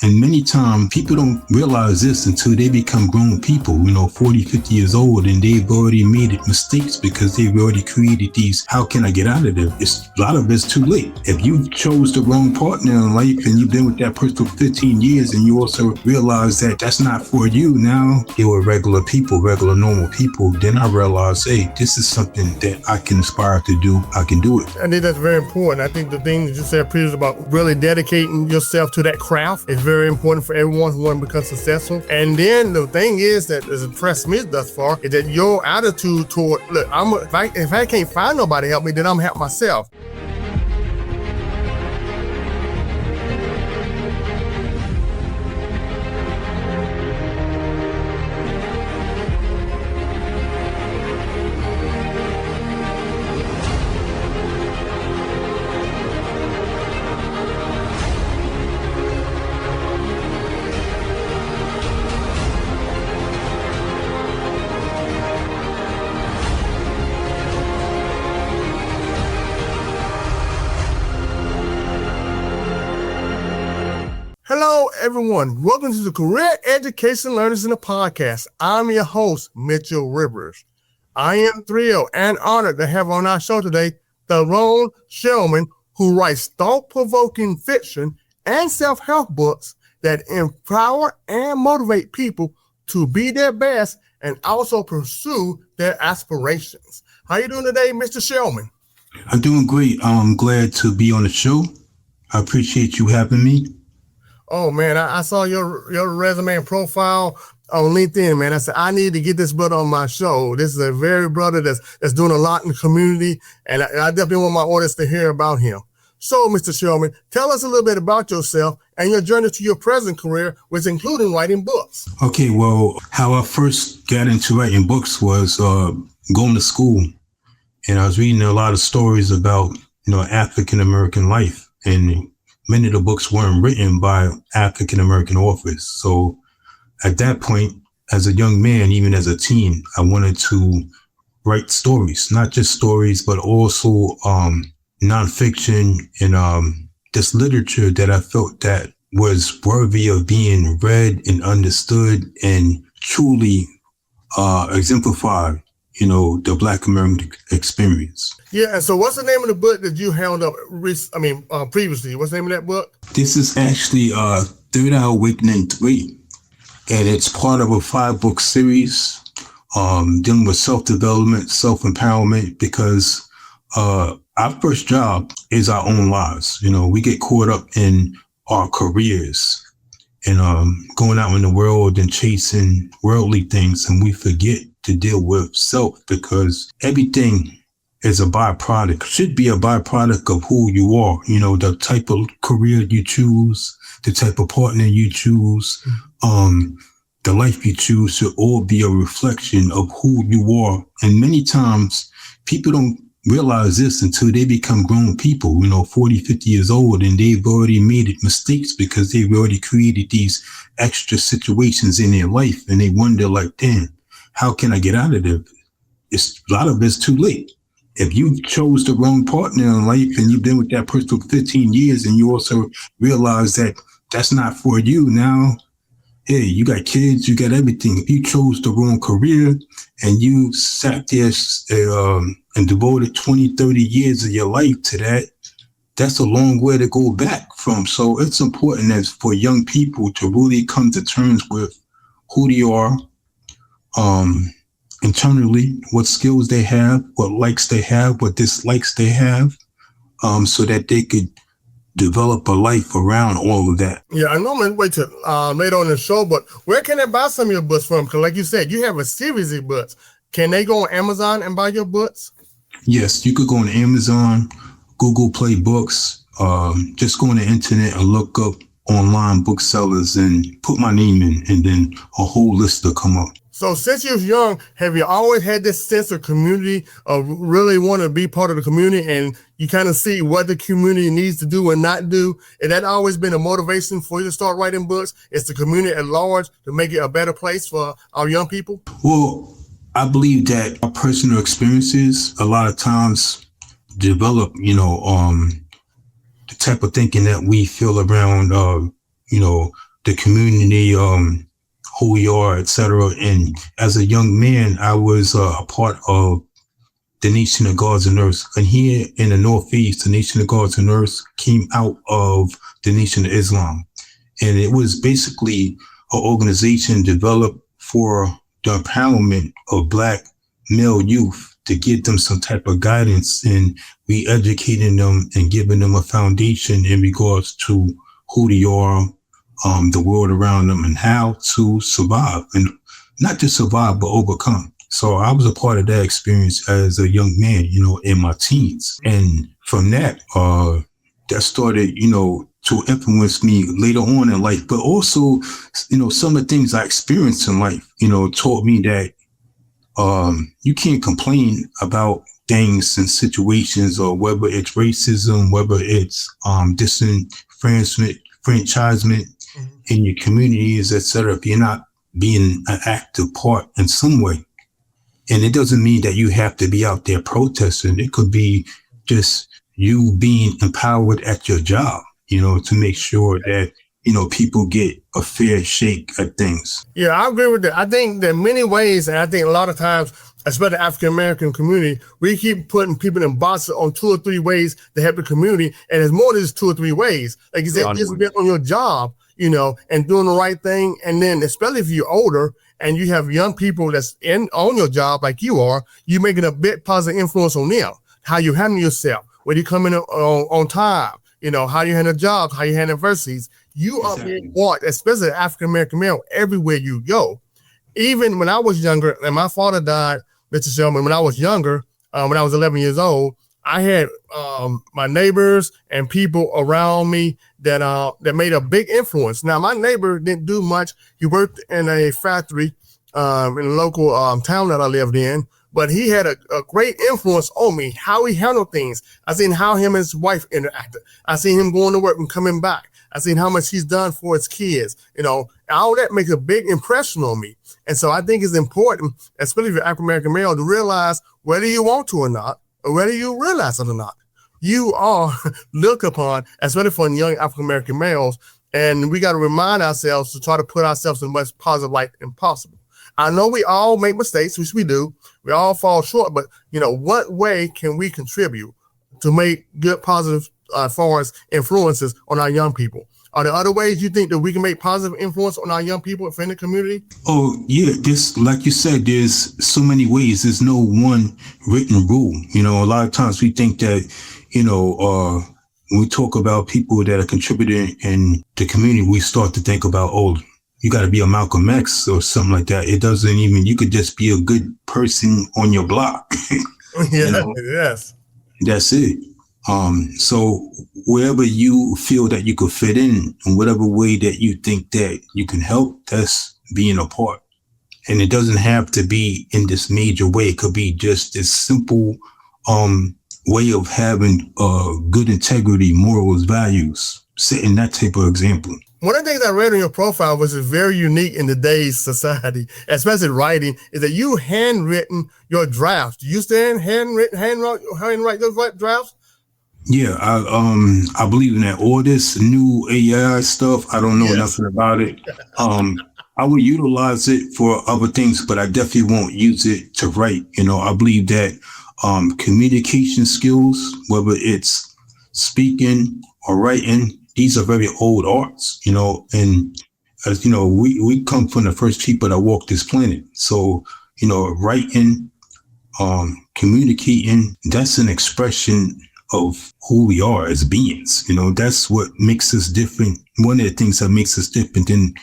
And many times people don't realize this until they become grown people, 40, 50 years old, and they've already made mistakes because they've already created these, how can I get out of there? A lot of it's too late. If you chose the wrong partner in life and you've been with that person for 15 years and you also realize that that's not for you, now they were regular people, regular normal people, then I realized, hey, this is something that I can aspire to do. I can do it. I think that's very important. I think the thing that you said previously about really dedicating yourself to that craft is very important for everyone who wants to become successful. And then the thing is that has impressed me thus far is that your attitude toward, look, if I can't find nobody to help me, then I'm gonna help myself. Hello, everyone. Welcome to the Career Education Learners in the Podcast. I'm your host, Mitchell Rivers. I am thrilled and honored to have on our show today, Therone Shellman, who writes thought-provoking fiction and self-help books that empower and motivate people to be their best and also pursue their aspirations. How are you doing today, Mr. Shellman? I'm doing great. I'm glad to be on the show. I appreciate you having me. Oh, man, I saw your resume and profile on LinkedIn, man. I said, I need to get this brother on my show. This is a very brother that's doing a lot in the community, and I definitely want my audience to hear about him. So, Mr. Shellman, tell us a little bit about yourself and your journey to your present career, which including writing books. Okay, well, how I first got into writing books was going to school, and I was reading a lot of stories about, African-American life, and many of the books weren't written by African-American authors. So at that point, as a young man, even as a teen, I wanted to write stories, not just stories, but also nonfiction and this literature that I felt that was worthy of being read and understood and truly exemplified, the Black American experience. Yeah, and so what's the name of the book that you held up previously? What's the name of that book? This is actually Third Eye Awakening 3, and it's part of a 5-book series dealing with self-development, self-empowerment, because our first job is our own lives. We get caught up in our careers and going out in the world and chasing worldly things, and we forget to deal with self, because everything is a byproduct, should be a byproduct of who you are. The type of career you choose, the type of partner you choose, the life you choose should all be a reflection of who you are. And many times people don't realize this until they become grown people, 40, 50 years old, and they've already made mistakes because they've already created these extra situations in their life. And they wonder, like, damn, how can I get out of there? A lot of it's too late. If you chose the wrong partner in life and you've been with that person for 15 years and you also realize that that's not for you, now, hey, you got kids, you got everything. If you chose the wrong career and you sat there and devoted 20, 30 years of your life to that, that's a long way to go back from. So it's important as for young people to really come to terms with who they are, internally, what skills they have, what likes they have, what dislikes they have, so that they could develop a life around all of that. Yeah, I normally wait till later on in the show, but where can they buy some of your books from? Because like you said, you have a series of books. Can they go on Amazon and buy your books? Yes, you could go on Amazon, Google Play Books, just go on the internet and look up online booksellers and put my name in, and then a whole list will come up. So since you was young, have you always had this sense of community, of really want to be part of the community, and you kind of see what the community needs to do and not do? And that always been a motivation for you to start writing books? It's the community at large to make it a better place for our young people? Well, I believe that our personal experiences a lot of times develop, the type of thinking that we feel around, the community, who we are, etc. And as a young man, I was a part of the Nation of Guards and Nurses. And here in the Northeast, the Nation of Guards and Nurses came out of the Nation of Islam. And it was basically an organization developed for the empowerment of Black male youth to give them some type of guidance in re-educating them and giving them a foundation in regards to who they are, the world around them, and how to survive, and not just survive, but overcome. So I was a part of that experience as a young man, in my teens. And from that, that started, to influence me later on in life. But also, some of the things I experienced in life, taught me that you can't complain about things and situations, or whether it's racism, whether it's disenfranchisement in your communities, etc., if you're not being an active part in some way. And it doesn't mean that you have to be out there protesting. It could be just you being empowered at your job, to make sure that, people get a fair shake at things. Yeah, I agree with that. I think there are many ways, and I think a lot of times, especially the African-American community, we keep putting people in boxes on 2 or 3 ways to help the community. And it's more than just 2 or 3 ways. Like you said, just being on your job, and doing the right thing. And then, especially if you're older and you have young people that's on your job like you are, you're making a big positive influence on them. How you handle yourself, whether you come in on time, how you handle jobs, how you handle adversities. You are being watched, especially African-American male, everywhere you go. Even when I was younger, and my father died, Mr. Shellman, when I was younger, when I was 11 years old, I had my neighbors and people around me that made a big influence. Now, my neighbor didn't do much. He worked in a factory in a local town that I lived in, but he had a great influence on me, how he handled things. I seen how him and his wife interacted. I seen him going to work and coming back. I seen how much he's done for his kids. All that makes a big impression on me. And so I think it's important, especially if you're African-American male, to realize whether you want to or not, or whether you realize it or not, you are looked upon, especially for young African-American males. And we got to remind ourselves to try to put ourselves in the most positive light as possible. I know we all make mistakes, which we do. We all fall short, but what way can we contribute to make good, positive, as far as influences on our young people? Are there other ways you think that we can make positive influence on our young people in the community? Oh, yeah. Like you said, there's so many ways. There's no one written rule. A lot of times we think that, when we talk about people that are contributing in the community, we start to think about, you got to be a Malcolm X or something like that. It doesn't even, you could just be a good person on your block. Yes. That's it. So wherever you feel that you could fit in whatever way that you think that you can help, that's being a part. And it doesn't have to be in this major way. It could be just this simple way of having good integrity, morals, values, setting that type of example. One of the things I read on your profile, which is very unique in today's society, especially writing, is that you handwritten your drafts. Do you still handwrite those drafts? Yeah, I believe in that. All this new AI stuff, I don't know nothing about it. I will utilize it for other things, but I definitely won't use it to write. I believe that communication skills, whether it's speaking or writing, these are very old arts, and as we come from the first people that walked this planet. So, writing, communicating, that's an expression of who we are as beings. That's what makes us different. One of the things that makes us different than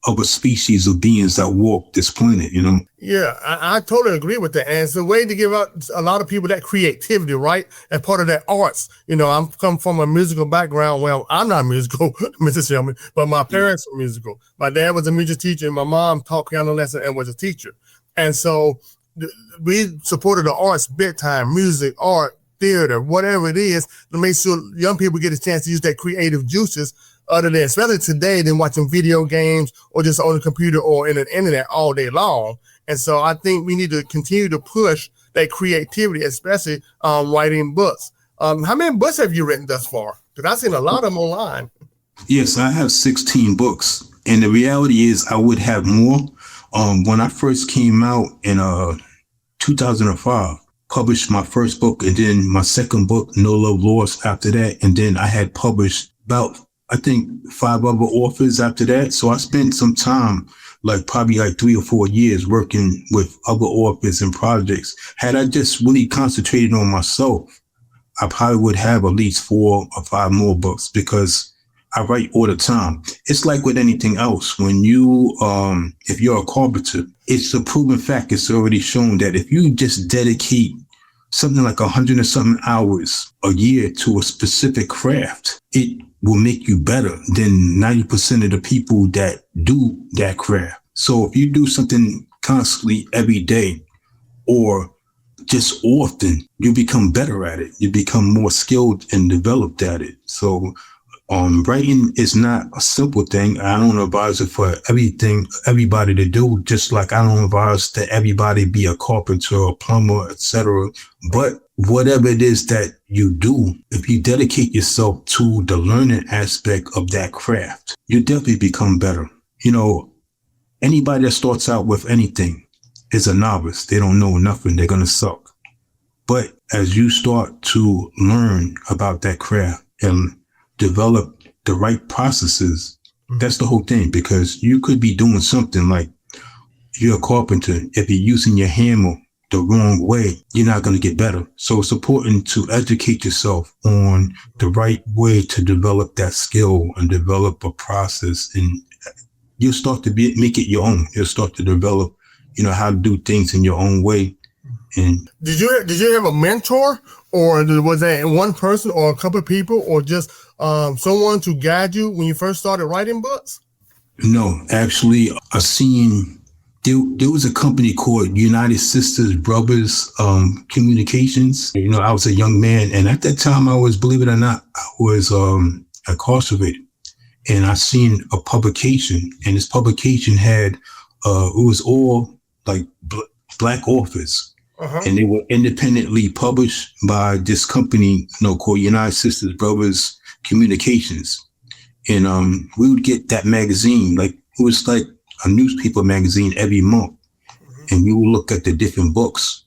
other species of beings that walk this planet, Yeah, I totally agree with that. And it's a way to give out a lot of people that creativity, right? And part of that arts. I'm come from a musical background. Well, I'm not musical, Mr. Shellman, but my parents were musical. My dad was a music teacher and my mom taught piano lesson and was a teacher. And so we supported the arts big time, music, art, theater, whatever it is, to make sure young people get a chance to use their creative juices other than, especially today, than watching video games or just on the computer or in the internet all day long. And so I think we need to continue to push that creativity, especially writing books. How many books have you written thus far? Because I've seen a lot of them online. Yes, I have 16 books. And the reality is I would have more. When I first came out in 2005, published my first book and then my second book, No Love Lost, after that. And then I had published about, I think, 5 other authors after that. So I spent some time, like probably like 3 or 4 years working with other authors and projects. Had I just really concentrated on myself, I probably would have at least 4 or 5 more books because I write all the time. It's like with anything else. When you, if you're a carpenter, it's a proven fact. It's already shown that if you just dedicate something like 100 and something hours a year to a specific craft, it will make you better than 90% of the people that do that craft. So if you do something constantly every day or just often, you become better at it. You become more skilled and developed at it. So writing is not a simple thing. I don't advise it for everybody to do, just like I don't advise that everybody be a carpenter or plumber, etc. But whatever it is that you do, if you dedicate yourself to the learning aspect of that craft, you definitely become better. You know, anybody that starts out with anything is a novice. They don't know nothing. They're going to suck. But as you start to learn about that craft and develop the right processes, that's the whole thing, because you could be doing something like you're a carpenter. If you're using your hammer the wrong way, you're not going to get better. So it's important to educate yourself on the right way to develop that skill and develop a process, and you'll start to make it your own. You'll start to develop, how to do things in your own way. And did you have a mentor, or was that one person or a couple of people, or just someone to guide you when you first started writing books? No, actually, I seen there was a company called United Sisters Brothers Communications. I was a young man, and at that time, I was, believe it or not, I was incarcerated, and I seen a publication, and this publication had it was all like Black authors. Uh-huh. And they were independently published by this company, called United Sisters Brothers Communications. And we would get that magazine, like it was like a newspaper magazine every month. Mm-hmm. And we would look at the different books.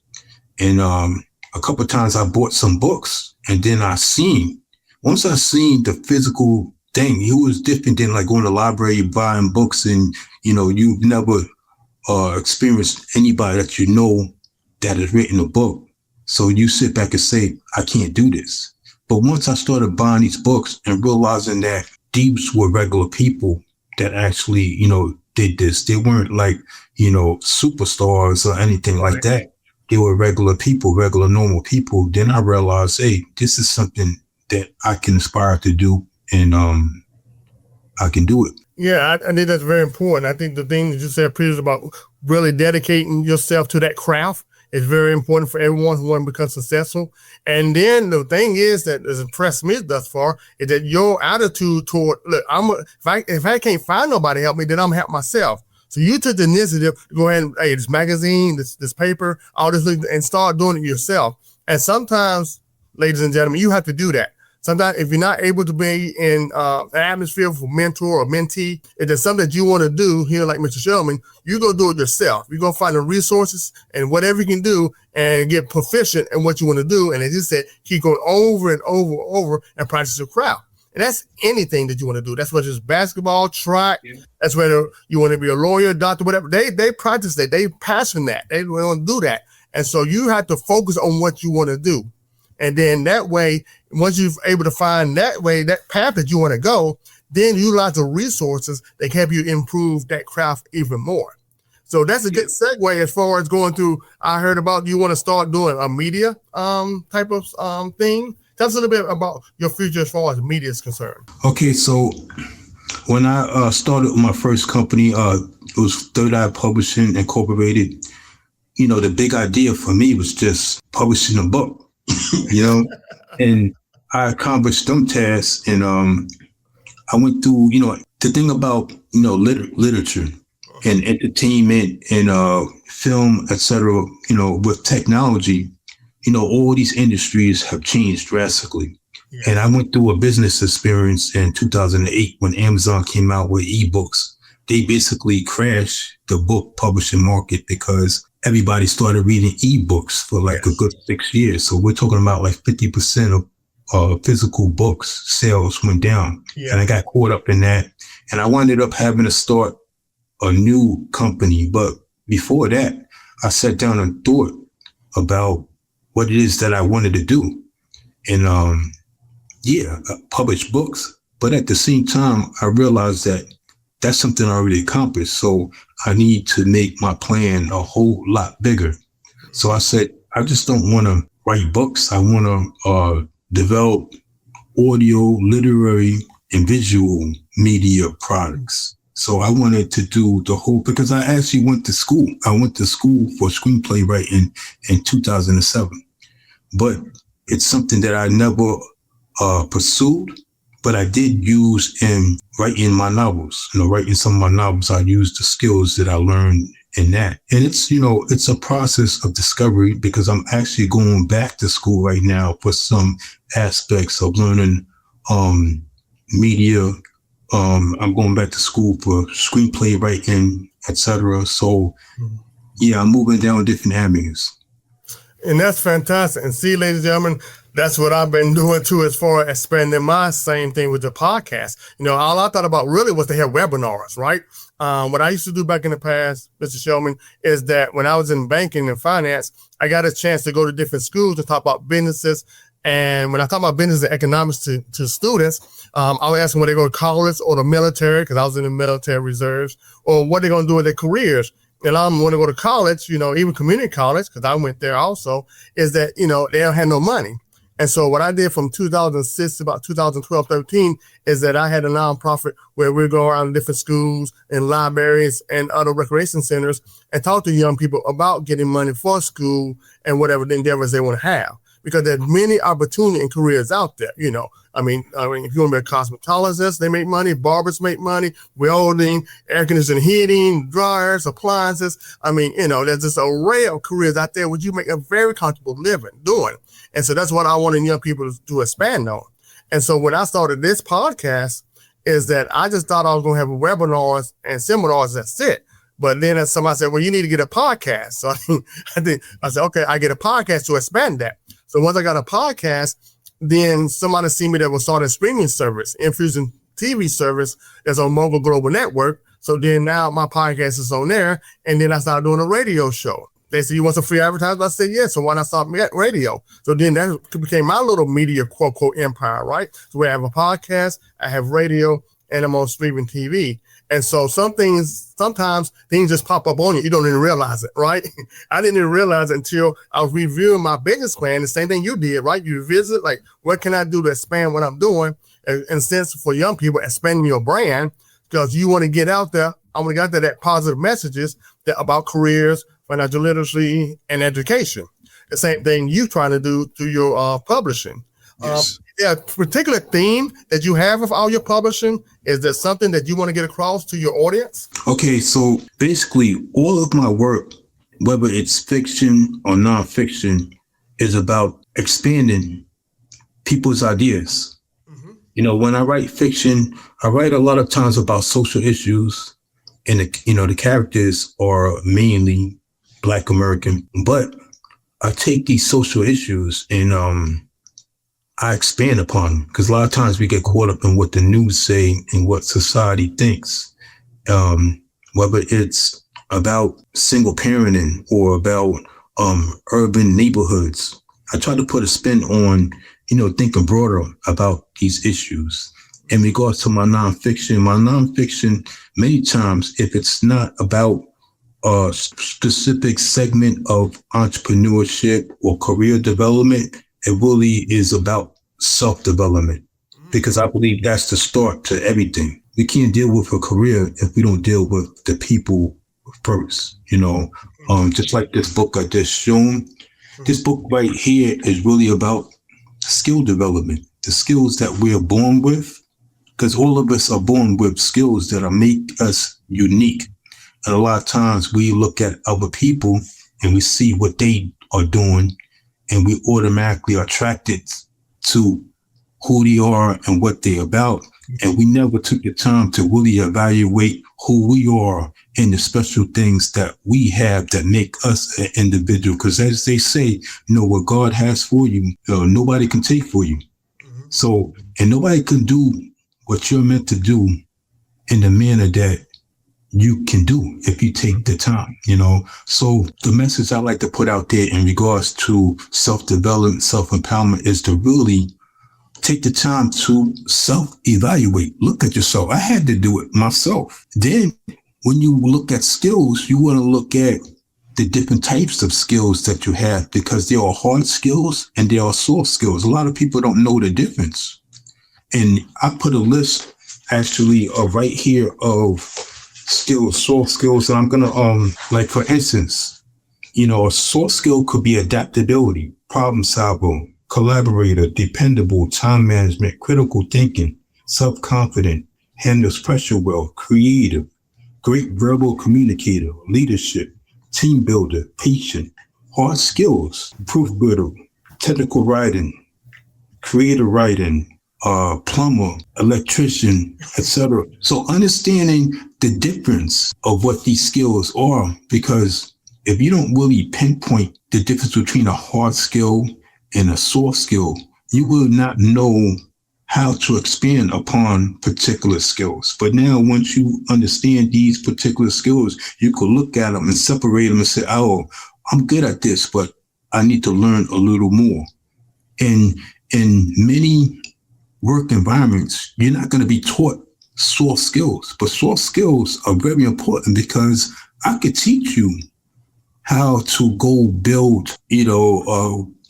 And a couple of times I bought some books, and then once I seen the physical thing, it was different than like going to the library buying books, and you've never experienced anybody that that has written a book. So you sit back and say, I can't do this. But once I started buying these books and realizing that these were regular people that actually, did this, they weren't like, superstars or anything like that. They were regular people, regular, normal people. Then I realized, hey, this is something that I can aspire to do, and I can do it. Yeah, I think that's very important. I think the thing that you said previously about really dedicating yourself to that craft is very important for everyone who wants to become successful. And then the thing is that has impressed me thus far is that your attitude toward, look, if I can't find nobody to help me, then I'm gonna help myself. So you took the initiative to go ahead and, hey, this magazine, this paper, all this, and start doing it yourself. And sometimes, ladies and gentlemen, you have to do that. Sometimes if you're not able to be in an atmosphere for mentor or mentee, if there's something that you want to do here, like Mr. Shellman, you're going to do it yourself. You're going to find the resources and whatever you can do and get proficient in what you want to do. And as you said, keep going over and over and over and practice your craft. And that's anything that you want to do. That's whether it's basketball, track, that's whether you want to be a lawyer, doctor, whatever. They practice that. They passion that. They want to do that. And so you have to focus on what you want to do. And then that way, once you're able to find that way, that path that you want to go, then utilize the resources that can help you improve that craft even more. So that's a good segue as far as going through. I heard about you want to start doing a media type of thing. Tell us a little bit about your future as far as media is concerned. Okay, so when I started my first company, it was Third Eye Publishing Incorporated. The big idea for me was just publishing a book. And I accomplished some tasks, and I went through, the thing about, literature and entertainment and film, etc., with technology, all these industries have changed drastically. Yeah. And I went through a business experience in 2008 when Amazon came out with ebooks. They basically crashed the book publishing market because everybody started reading ebooks for like a good 6 years. So we're talking about like 50% of physical books sales went down. Yeah. And I got caught up in that. And I wound up having to start a new company. But before that, I sat down and thought about what it is that I wanted to do. And publish books. But at the same time, I realized that that's something I already accomplished. So I need to make my plan a whole lot bigger. So I said, I just don't want to write books. I want to develop audio, literary, and visual media products. So I wanted to do the whole, because I actually went to school. I went to school for screenplay writing in 2007. But it's something that I never pursued, but I did use in writing my novels. Writing some of my novels, I used the skills that I learned in that. And it's a process of discovery because I'm actually going back to school right now for some aspects of learning media. I'm going back to school for screenplay writing, etc. So yeah, I'm moving down different avenues. And that's fantastic. And see, ladies and gentlemen, that's what I've been doing too, as far as expanding my same thing with the podcast. All I thought about really was to have webinars, right? What I used to do back in the past, Mr. Shellman, is that when I was in banking and finance, I got a chance to go to different schools to talk about businesses. And when I talk about business and economics to students, I would ask them whether they go to college or the military, because I was in the military reserves, or what they're going to do with their careers. And I'm going to go to college, even community college, because I went there also, is that, they don't have no money. And so what I did from 2006 to about 2012, 13 is that I had a nonprofit where we go around to different schools and libraries and other recreation centers and talk to young people about getting money for school and whatever the endeavors they want to have. Because there's many opportunity and careers out there, I mean, if you want to be a cosmetologist, they make money. Barbers make money. Welding, air conditioning, heating, dryers, appliances. I mean, there's this array of careers out there which you make a very comfortable living doing. And so that's what I want young people to expand on. And so when I started this podcast, is that I just thought I was going to have webinars and seminars. That's it. But then somebody said, well, you need to get a podcast. So I said, okay, I get a podcast to expand that. So once I got a podcast, then somebody seen me that was starting a streaming service, Infusion TV service that's on Mogul Global Network. So then now my podcast is on there. And then I started doing a radio show. They said, you want some free advertising? I said, yeah. So why not start radio? So then that became my little media quote, quote, empire, right? So we have a podcast, I have radio, and I'm on streaming TV. And so sometimes things just pop up on you. You don't even realize it, right? I didn't even realize it until I was reviewing my business plan. The same thing you did, right? You visit, like, what can I do to expand what I'm doing? And in a sense, for young people, expanding your brand, because you want to get out there. I want to get out there that positive messages about careers, financial literacy, and education. The same thing you trying to do through your publishing. Yes. Particular theme that you have with all your publishing, is there something that you want to get across to your audience? Okay, so basically all of my work, whether it's fiction or nonfiction, is about expanding people's ideas. Mm-hmm. When I write fiction, I write a lot of times about social issues, and the characters are mainly Black American, but I take these social issues and I expand upon them, because a lot of times we get caught up in what the news say and what society thinks, whether it's about single parenting or about urban neighborhoods. I try to put a spin on, thinking broader about these issues. In regards to my nonfiction, many times, if it's not about a specific segment of entrepreneurship or career development, it really is about self-development, because I believe that's the start to everything. We can't deal with a career if we don't deal with the people first, just like this book I just shown. This book right here is really about skill development, the skills that we are born with, because all of us are born with skills that make us unique. And a lot of times we look at other people and we see what they are doing, and we automatically are attracted to who they are and what they're about. And we never took the time to really evaluate who we are and the special things that we have that make us an individual. Because as they say, what God has for you, nobody can take for you. So, and nobody can do what you're meant to do in the manner that you can do if you take the time, So the message I like to put out there in regards to self-development, self-empowerment is to really take the time to self-evaluate. Look at yourself. I had to do it myself. Then when you look at skills, you want to look at the different types of skills that you have, because there are hard skills and there are soft skills. A lot of people don't know the difference. And I put a list actually right here of skills, soft skills. And I'm going to, like, for instance, a soft skill could be adaptability, problem solver, collaborator, dependable, time management, critical thinking, self-confident, handles pressure well, creative, great verbal communicator, leadership, team builder, patient. Hard skills, proofreader, technical writing, creative writing, plumber, electrician, etc. So understanding the difference of what these skills are, because if you don't really pinpoint the difference between a hard skill and a soft skill, you will not know how to expand upon particular skills. But now, once you understand these particular skills, you can look at them and separate them and say, oh, I'm good at this, but I need to learn a little more. And in many work environments, you're not going to be taught soft skills, but soft skills are very important, because I could teach you how to go build,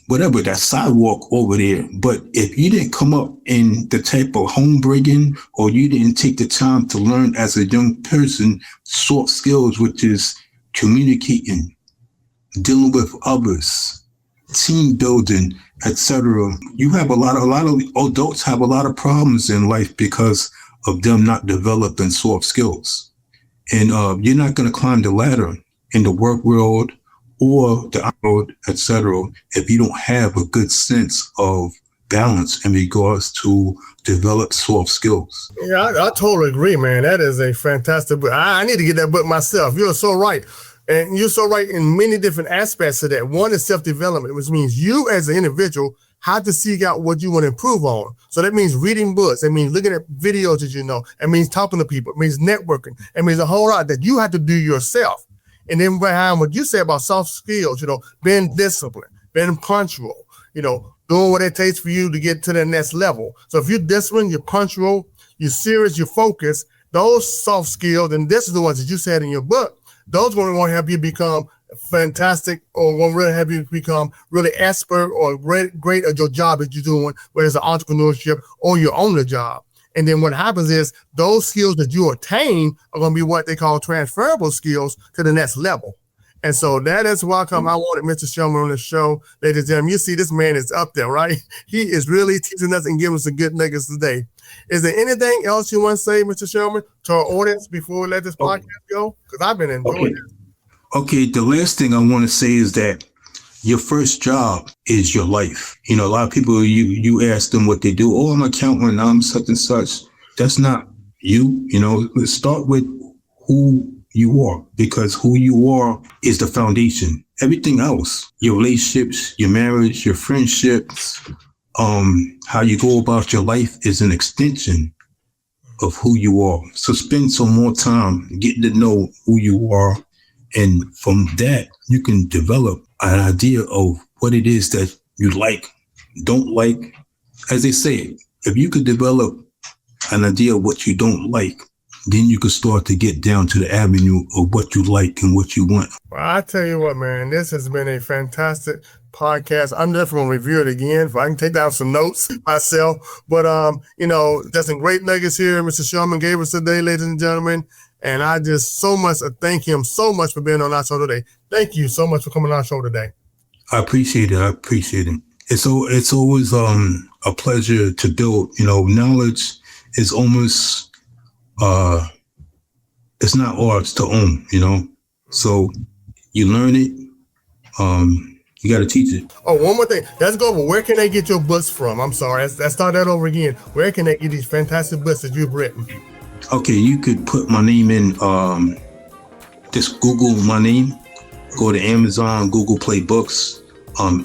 whatever, that sidewalk over there. But if you didn't come up in the type of home bringing, or you didn't take the time to learn as a young person soft skills, which is communicating, dealing with others, team building, etc., you have a lot of adults have a lot of problems in life because of them not developing soft skills. And you're not going to climb the ladder in the work world or the world, etc., if you don't have a good sense of balance in regards to develop soft skills. Yeah, I totally agree, man. That is a fantastic book. I need to get that book myself. You're so right. And you're so right in many different aspects of that. One is self-development, which means you as an individual have to seek out what you want to improve on. So that means reading books. It means looking at videos that you know. It means talking to people. It means networking. It means a whole lot that you have to do yourself. And then behind what you say about soft skills, being disciplined, being punctual, doing what it takes for you to get to the next level. So if you're disciplined, you're punctual, you're serious, you're focused, those soft skills, and this is the ones that you said in your book, those going to help you become fantastic, or will really help you become really expert or great at your job that you're doing, whether it's an entrepreneurship or you own a job. And then what happens is those skills that you attain are going to be what they call transferable skills to the next level. And so that is why I wanted Mr. Shellman on the show. Ladies and gentlemen, you see this man is up there, right? He is really teaching us and giving us some good nuggets today. Is there anything else you want to say, Mr. Shellman, to our audience before we let this podcast go? Because I've been enjoying it. Okay, the last thing I want to say is that your first job is your life. A lot of people, you ask them what they do. Oh, I'm an accountant, I'm such and such. That's not you. Let's start with who you are, because who you are is the foundation. Everything else, your relationships, your marriage, your friendships, how you go about your life is an extension of who you are. So spend some more time getting to know who you are. And from that, you can develop an idea of what it is that you like, don't like. As they say, if you could develop an idea of what you don't like, then you can start to get down to the avenue of what you like and what you want. Well, I tell you what, man, this has been a fantastic podcast. I'm definitely going to review it again if I can take down some notes myself. But, there's some great nuggets here Mr. Shellman gave us today, ladies and gentlemen. And I just so much thank him so much for being on our show today. Thank you so much for coming on our show today. I appreciate it. It's always a pleasure to build. Knowledge is almost it's not ours to own. So you learn it, You got to teach it. Oh, one more thing. Let's go over. Where can they get your books from? I'm sorry. Let's start that over again. Where can they get these fantastic books that you've written? Okay, you could put my name in, just Google my name, go to Amazon, Google Play Books,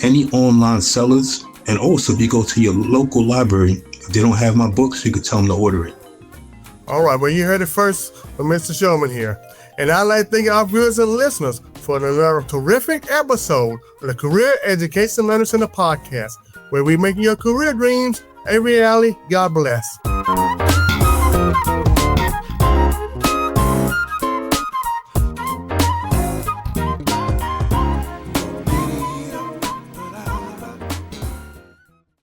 any online sellers. And also, if you go to your local library, if they don't have my books, you could tell them to order it. All right. Well, you heard it first from Mr. Shellman here. And I'd like to thank our viewers and listeners for another terrific episode of the Career Education Learning Center podcast, where we make your career dreams a reality. God bless.